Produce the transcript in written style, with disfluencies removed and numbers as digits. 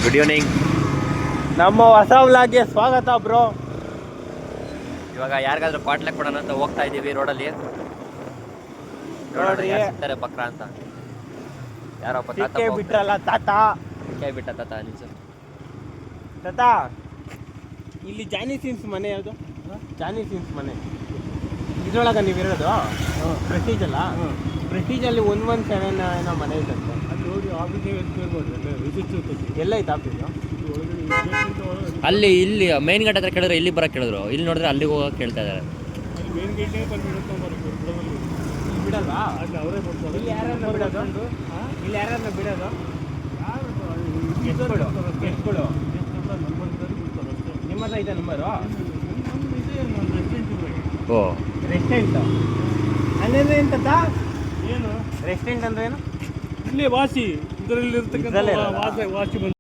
Good evening. ನಮ್ಮ ಹೊಸ ವ್ಲಾಗ್ಗೆ ಸ್ವಾಗತ ಬ್ರೋ. ಇವಾಗ ಯಾರಿಗಾದ್ರೂ ಕ್ವಾಟ್ಲೆ ಕೊಡೋಣ ಅಂತ ಹೋಗ್ತಾ ಇದೀವಿ ರೋಡಲ್ಲಿ. ನೋಡ್ರಿ ಸಿಗ್ತಾರೆ ಬಕ್ರ ಅಂತ. ಯಾರಪ್ಪ ತಾತ ಸಿಕ್ಕೇ ಬಿಟ್ರಲ್ಲ ತಾತ. ಸಿಕ್ಕೇ ಬಿಟ್ಟ ತಾತ ನಿಲ್ಸು. ತಾತ ಇಲ್ಲಿ ಜಾನಿ ಸಿನ್ಸ್ ಮನೆ ಯಾವುದು? ಜಾನಿ ಸಿನ್ಸ್ ಮನೆ ಇದ್ರೊಳಗ ನೀವು ಇರೋದು ಪ್ರೆಸ್ಟೀಜ್ ಅಲ್ಲ? ಪ್ರೆಸ್ಟೀಜಲ್ಲಿ 117 ಏನೋ ಮನೆ ಇತ್ತಂತೆ. ಎಲ್ಲ ಐತೆ ಆಫೀಸು? ಅಲ್ಲಿ ಇಲ್ಲಿ ಮೇನ್ ಗೇಟ್ ಹತ್ರ ಕೇಳಿದ್ರೆ ಇಲ್ಲಿ ಬರಕ್ಕೆ ಕೇಳಿದ್ರು, ಇಲ್ಲಿ ನೋಡಿದ್ರೆ ಅಲ್ಲಿಗೆ ಹೋಗಕ್ಕೆ ಕೇಳ್ತಾ ಇದ್ದಾರೆ. ಬಿಡಲ್ವಾ? ಇಲ್ಲಿ ಯಾರನ್ನ ಬಿಡೋದು? ಇಲ್ಲಿ ಯಾರನ್ನ ಬಿಡೋದು? ಗೆಸ್ಟ್ಗಳು ನಿಮ್ಮ ಹತ್ರ ಐತೆ ನಂಬರು? ಓ ರೆಸ್ಟೋರೆಂಟ್ ಅಂದ್ರೆ ಎಂತ? ಏನು ರೆಸ್ಟೋರೆಂಟ್ ಅಂದ್ರೆ ಏನು? ಇಲ್ಲಿ ವಾಸಿ ಇದರಲ್ಲಿ ಇರ್ತಕ್ಕಂಥ ವಾಸಿ ಬಂದು